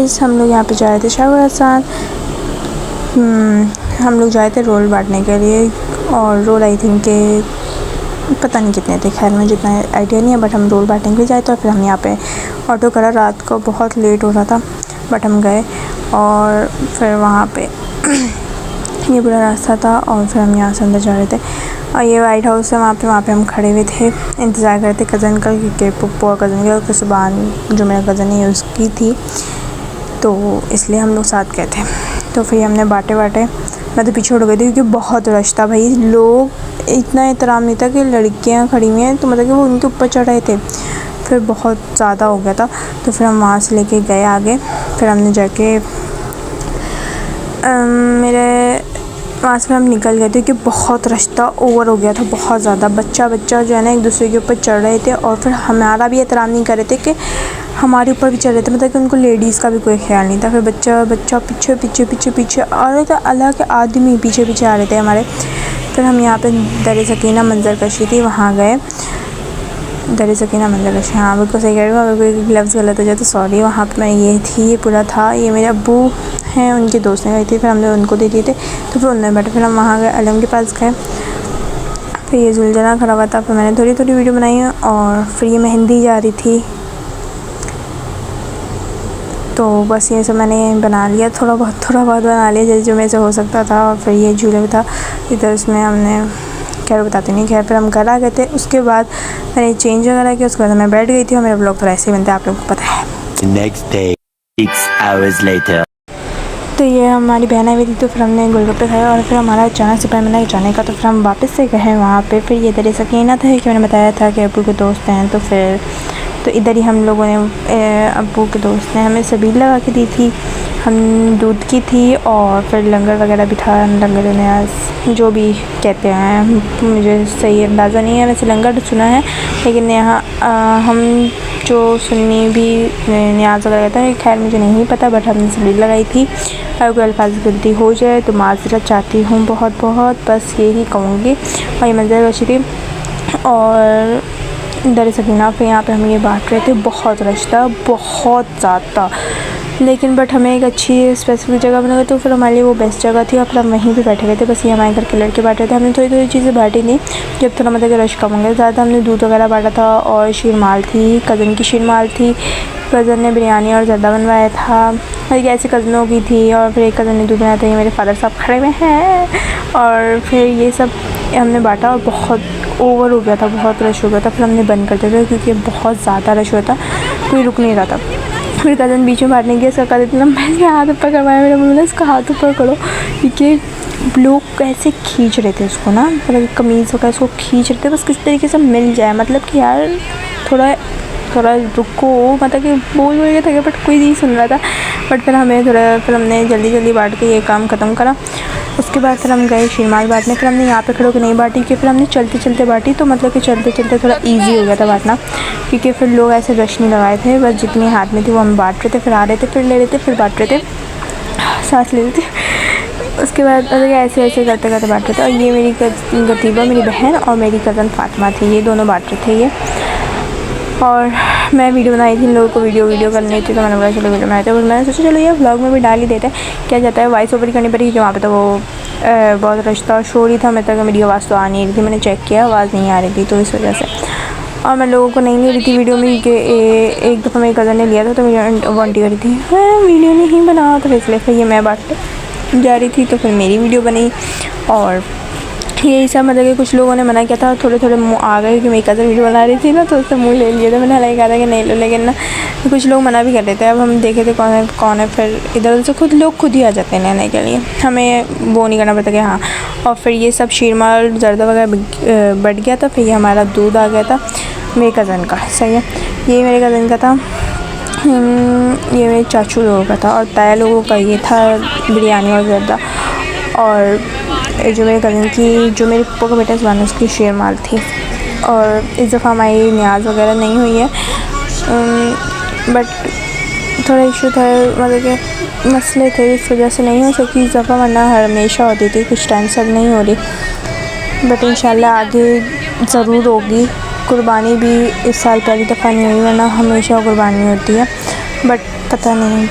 Guys, हम लोग यहाँ पे जा रहे थे शाहरुख के साथ। हम लोग जाए थे रोल बांटने के लिए, और रोल आई थिंक के पता नहीं कितने थे, खैर मुझे जितना आइडिया नहीं है, बट हम रोल बांटने के लिए जाए तो फिर हम यहाँ पे ऑटो करा। रात को बहुत लेट हो रहा था बट हम गए, और फिर वहाँ पे ये पूरा रास्ता था, और फिर हम यहाँ से अंदर जा रहे थे। और ये वाइट हाउस है, वहाँ पे हम खड़े हुए थे, इंतज़ार करते कज़न का, क्योंकि पुप्पो कज़न का, फिर सुबह जो मेरा कज़न है उसकी थी, तो इसलिए हम लोग साथ गए थे। तो फिर हमने बांटे मैं तो पीछे उड़ गई थी क्योंकि बहुत रश था भाई। लोग इतना एहतराम नहीं था कि लड़कियाँ खड़ी हुई हैं, तो मतलब कि वो उनके ऊपर चढ़ रहे थे, फिर बहुत ज़्यादा हो गया था। तो फिर हम वहाँ से लेके गए आगे, फिर हमने जाके वहाँ से हम निकल गए थे क्योंकि बहुत रश था, ओवर हो गया था बहुत ज़्यादा। बच्चा जो है ना एक दूसरे के ऊपर चढ़ रहे थे, और फिर हमारा भी एहतराम नहीं कर रहे थे कि हमारे ऊपर भी चढ़ रहे थे, मतलब कि उनको लेडीज़ का भी कोई ख्याल नहीं था। फिर बच्चा पीछे आ रहे थे, अल्लाह के आदमी पीछे आ रहे थे हमारे। फिर हम यहाँ पे दर सकीना मंजर कशी थी, वहाँ गए। दर सकीना मंजर कशी, हाँ बिल्कुल सही कह रही हूँ, अगर कोई लफ्ज़ गलत हो जाए तो सॉरी। वहाँ पर मैं ये पूरा था, ये मेरे अब्बू हैं, उनके दोस्त ने गए थे, फिर हमने उनको दे दिए थे, तो फिर उन्होंने बैठे। फिर हम वहाँ गए, अलम के पास गए, फिर ये जुलझना खड़ा हुआ था, फिर मैंने थोड़ी वीडियो बनाई, और फिर ये मेहंदी जा रही थी, तो बस ये सब मैंने बना लिया, थोड़ा बहुत बना लिया जैसे जो मेरे से हो सकता था। और फिर ये झूले भी था इधर, उसमें हमने खैर बताते नहीं, खैर फिर हम घर आ गए थे। उसके बाद मैंने चेंज वगैरह किया, उसके बाद मैं बैठ गई थी, और मेरा ब्लॉग तो ऐसे ही बनता है, आप लोगों को पता है। Next day, 6 hours later. तो ये हमारी बहन आई हुई थी, तो फिर हमने गोलगप्पे खाए, और फिर हमारा अचानक से प्लान बना जाने का, तो फिर हम वापस से गए वहाँ पे। फिर ये दर सकीना था कि मैंने बताया था कि अब्बू के दोस्त हैं, तो इधर ही हम लोगों ने अब्बू के दोस्त ने हमें सबील लगा के दी थी, हम दूध की थी, और फिर लंगर वगैरह भी था। लंगर न्याज जो भी कहते हैं, मुझे सही अंदाज़ा नहीं है, वैसे लंगर सुना है, लेकिन यहाँ हम जो सुन्नी भी न्याज वगैरह कहते हैं, खैर मुझे नहीं पता, बट हमने सबील लगाई थी। अगर कोई अल्फाज गलती हो जाए तो माज़रत चाहती हूँ बहुत, बस यही कहूँगी। और ये मंजर अच्छी थी, और दर सकीना पे यहाँ पे हम ये बांट रहे थे, बहुत रश था, बहुत ज़्यादा, लेकिन बट हमें एक अच्छी स्पेसिफिक जगह बना गई, तो फिर हमारे लिए वो बेस्ट जगह थी, और फिर हम वहीं पे बैठे गए थे। बस ये हमारे घर के लड़के बांट रहे थे, हमने थोड़ी चीज़ें बांटी नहीं, जब थोड़ा मतलब कि रश कम हो गया। ज़्यादा हमने दूध वगैरह बांटा था, और शीरमाल थी, कज़न की शीरमाल थी, कज़न ने बिरयानी और ज़्यादा बनवाया था, और ऐसे कज़नों की थी, और फिर एक कज़न ने दूध बनाया था। ये मेरे फादर साहब खड़े हुए हैं, और फिर ये सब हमने बांटा, और बहुत ओवर हो गया था, बहुत रश हो गया था। फिर हमने बंद कर दिया था क्योंकि बहुत ज़्यादा रश हुआ था, कोई रुक नहीं रहा था। फिर कज़न बीच में बांटने गया, इसका कज़न इतना मैंने हाथ ऊपर करवाया, मेरा बोला इसका हाथ ऊपर करो, क्योंकि लोग ऐसे खींच रहे थे उसको ना, मतलब कमीज़ वगैरह उसको खींच रहे थे, बस किसी तरीके से मिल जाए, मतलब कि यार थोड़ा रुको, मतलब कि बोल रहे थे बट कोई नहीं सुन रहा था। बट फिर हमने जल्दी बांट के ये काम ख़त्म करा। उसके बाद फिर हम गए शीरमाल बांटने। फिर हमने यहाँ पे खड़े होकर नहीं बांटी, कि फिर हमने चलते बांटी, तो मतलब कि चलते थोड़ा इजी हो गया था बांटना, क्योंकि फिर लोग ऐसे रश नहीं लगाए थे, बस जितनी हाथ में थी वो हम बांट रहे थे, फिर आ रहे थे, फिर ले रहे थे, फिर बांट रहे थे, सांस ले रहे थे। उसके बाद मतलब ऐसे करते बांट रहे थे। और ये मेरी गतीबा, मेरी बहन, और मेरी कज़न फातिमा थी, ये दोनों बांट रहे थे ये। और मैं वीडियो बनाई थी, इन लोगों को वीडियो करनी थी, तो मैंने बोला चलो वीडियो बनाए थे, और मैंने सोचा चलो ये व्लॉग में भी डाल ही देते हैं, क्या जाता है। वॉइस ओवर करनी पड़ी क्योंकि वहाँ पे तो वो बहुत रश था, शोर ही था, मतलब मेरी आवाज़ तो आ नहीं रही थी, मैंने चेक किया आवाज़ नहीं आ रही थी, तो इस वजह से। और मैं लोगों को नहीं ले रही थी वीडियो में, कि एक दफ़ा मेरी कज़न ने लिया था, तो मेरी वांटी करी थी वीडियो नहीं बना, तो इसलिए फिर ये मैं बांटने जा रही थी, तो फिर मेरी वीडियो बनी। और यही सब, मतलब कि कुछ लोगों ने मना किया था, थोड़े मुँह आ गए कि मेरी कज़न वीडियो बना रही थी ना, तो उससे मुँह ले लिया था। मैंने हालांकि कहा था कि नहीं लो, लेकिन ना कुछ लोग मना भी कर रहे थे। अब हम देखे थे कौन है, फिर इधर से लोग खुद ही आ जाते हैं लेने के लिए, हमें वो नहीं करना पड़ता कि हाँ। और फिर ये सब शीरमाल जर्दा वगैरह बढ़ गया था। फिर ये हमारा दूध आ गया था मेरे कज़न का, सही है, ये मेरे कज़न का था, ये मेरे चाचू लोगों का था, और ताया लोगों का ये था बिरयानी और जर्दा। और जो मेरे कज़न की, जो मेरे पप्पा का बेटा ज़बान, उसकी शीरमाल थी। और इस दफ़ा हमारी न्याज वगैरह नहीं हुई है, बट थोड़ा इशू था, मतलब कि मसले थे, इस वजह से नहीं हो सकी इस दफ़ा, वरना हमेशा होती थी, कुछ टाइम से अब नहीं हो रही, बट इंशाल्लाह आगे ज़रूर होगी। कुर्बानी भी इस साल पहली दफ़ा नहीं हुई, वरना हमेशा कुर्बानी होती है, बट पता नहीं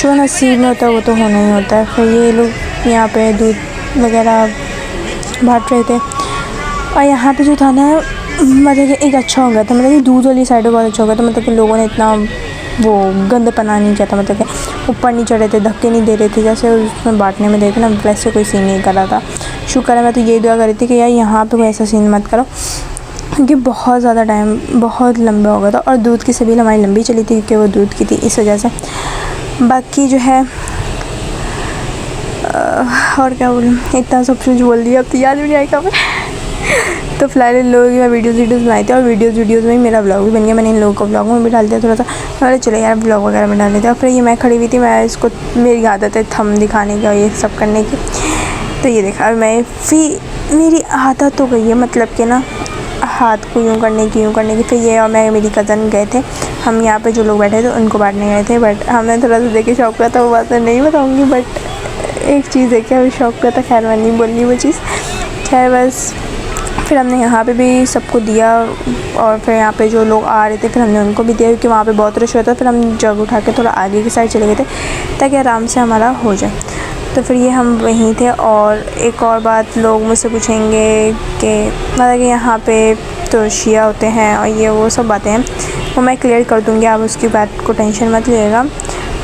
जो नसीब में होता है वो तो होना ही होता है। फिर ये लोग यहाँ पे दूध वगैरह बांट रहे थे और यहाँ पे जो था ना मतलब कि एक अच्छा हो गया था, मतलब कि दूध वाली साइड बहुत अच्छा हो गया था। मतलब कि लोगों ने इतना वो गंदपना नहीं किया था, मतलब कि ऊपर नहीं चढ़े थे, धक्के नहीं दे रहे थे जैसे उसमें बांटने में देते ना, वैसे कोई सीन नहीं कर रहा था। शुक्र है, मैं तो यही दुआ कर रही थी कि यार यहाँ पे कोई ऐसा सीन मत करो, क्योंकि बहुत ज़्यादा टाइम बहुत लंबा हो गया था और दूध की सभी हमारी लंबी चली थी क्योंकि वो दूध की थी, इस वजह से। बाकी जो है और क्या बोलूँ, इतना सब कुछ बोल दिया, अब तो याद भी नहीं आएगा मैं। तो फिलहाल इन लोगों की मैं वीडियोज़ बनाई थी और वीडियोज़ में ही मेरा ब्लॉग भी बन गया। मैंने इन लोगों को ब्लॉग में भी डाल दिया थोड़ा सा, मैंने चलो यार ब्लॉग वगैरह में डाल देते। और फिर ये मैं खड़ी हुई थी, मैं इसको मेरी आदत है थंब दिखाने की और ये सब करने की, तो ये देखा मैं फिर मेरी आदत हो गई है, मतलब कि ना हाथ को यूँ करने की। फिर ये और मैं मेरी कज़न गए थे, हम यहाँ पे जो लोग बैठे थे उनको बांटने गए थे। बट हमें थोड़ा सा देख के शौक हुआ था, वो बात मैं नहीं बताऊँगी, बट एक चीज़ है कि हमें शौक हुआ था, खैर मैं नहीं बोलनी वो चीज़। खैर बस फिर हमने यहाँ पे भी सबको दिया और फिर यहाँ पे जो लोग आ रहे थे फिर हमने उनको भी दिया, क्योंकि वहाँ पे बहुत रश होता है। फिर हम जग उठा के थोड़ा आगे की साइड चले गए थे ताकि आराम से हमारा हो जाए। तो फिर ये हम वहीं थे। और एक और बात, लोग मुझसे पूछेंगे कि मतलब कि यहाँ पे तो शिया होते हैं और ये वो सब बातें हैं, वो मैं क्लियर कर दूँगी, आप उसकी बात को टेंशन मत लीजिएगा,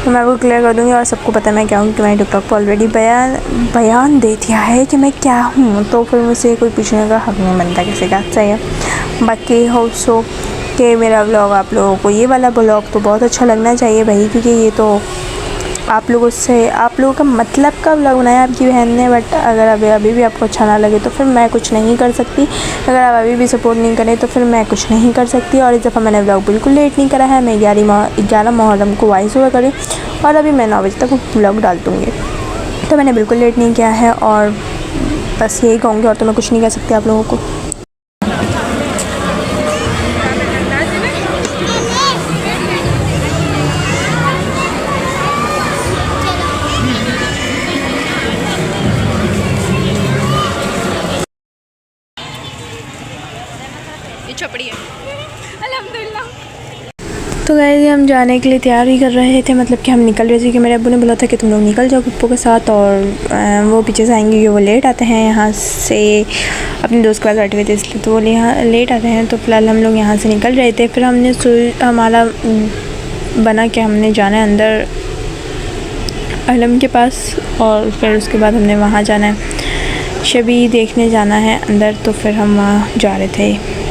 तो मैं वो क्लियर कर दूँगी। और सबको पता है मैं क्या हूँ, कि मैंने टिकटॉक पर ऑलरेडी बयान दे दिया है कि मैं क्या हूँ, तो फिर मुझसे कोई पूछने का हक़ नहीं बनता किसी का, सही है। बाकी होप सो कि मेरा व्लॉग आप लोगों को, ये वाला व्लॉग तो बहुत अच्छा लगना चाहिए भाई, क्योंकि ये तो आप लोगों का मतलब का व्लॉग बनाया आपकी बहन ने। बट अगर अभी भी आपको अच्छा ना लगे तो फिर मैं कुछ नहीं कर सकती, अगर आप अभी भी सपोर्ट नहीं करें तो फिर मैं कुछ नहीं कर सकती। और इस दफ़ा मैंने व्लॉग बिल्कुल लेट नहीं करा है, मैं 11 मुहर्रम को वॉइस ओवर करी और अभी मैं 9 बजे तक व्लॉग डाल दूँगी, तो मैंने बिल्कुल लेट नहीं किया है। और बस यही कहूँगी, और तो मैं कुछ नहीं कह सकती आप लोगों को। छपड़ी है अल्हम्दुलिल्लाह। तो गाइस हम जाने के लिए तैयार ही कर रहे थे, मतलब कि हम निकल रहे थे कि मेरे अब्बू ने बोला था कि तुम लोग निकल जाओ पप्पू के साथ, और वो पीछे से आएंगे क्योंकि वो लेट आते हैं यहाँ से, अपने दोस्त के पास बैठे हुए थे इसलिए, तो वो यहाँ लेट आते हैं। तो फिलहाल हम लोग यहाँ से निकल रहे थे। फिर हमने हमारा बना कि हमने जाना है अंदर अलम के पास, और फिर उसके बाद हमने वहाँ जाना है, शबी देखने जाना है अंदर। तो फिर हम वहाँ जा रहे थे,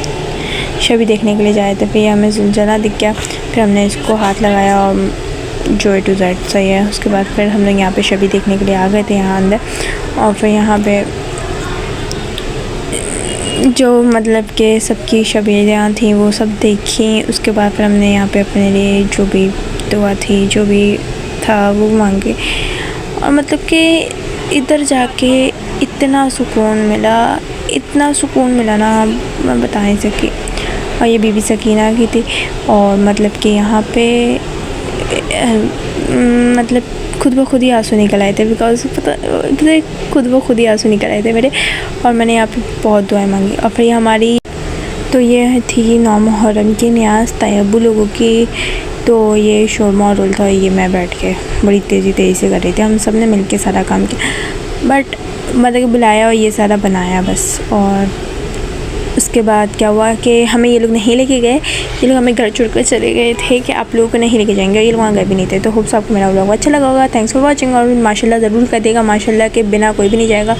शबी देखने के लिए जाए थे। फिर हमें जुलझला दिख गया, फिर हमने इसको हाथ लगाया और जो A to Z सही है। उसके बाद फिर हम लोग यहाँ पे शबी देखने के लिए आ गए थे यहाँ अंदर, और फिर यहाँ पे जो मतलब कि सबकी शबीयाँ थी वो सब देखी। उसके बाद फिर हमने यहाँ पे अपने लिए जो भी दुआ थी, जो भी था वो मांगे, और मतलब कि इधर जाके इतना सुकून मिला ना, मैं बता नहीं सकती। और ये बीबी सकीना की थी, और मतलब कि यहाँ पे मतलब खुद ब खुद ही आंसू निकल आए थे, बिकॉज खुद ब खुद ही आंसू निकल आए थे मेरे, और मैंने यहाँ पे बहुत दुआएं मांगी। और फिर हमारी तो ये थी 9 मुहर्रम की न्याज़ तैयबू लोगों की। तो ये शोरमा और रोल था, ये मैं बैठ के बड़ी तेज़ी से कर रही थी, हम सब ने मिल के सारा काम किया, बट मतलब कि बुलाया और ये सारा बनाया बस। और उसके बाद क्या हुआ कि हमें ये लोग नहीं लेके गए, ये लोग हमें घर छोड़कर चले गए थे कि आप लोगों को नहीं लेके जाएंगे, ये लोग वहाँ गए भी नहीं थे। तो होप्स आपको मेरा व्लॉग अच्छा लगा होगा। थैंक्स फॉर वॉचिंग, और माशाल्लाह ज़रूर कर देगा, माशाल्लाह के बिना कोई भी नहीं जाएगा।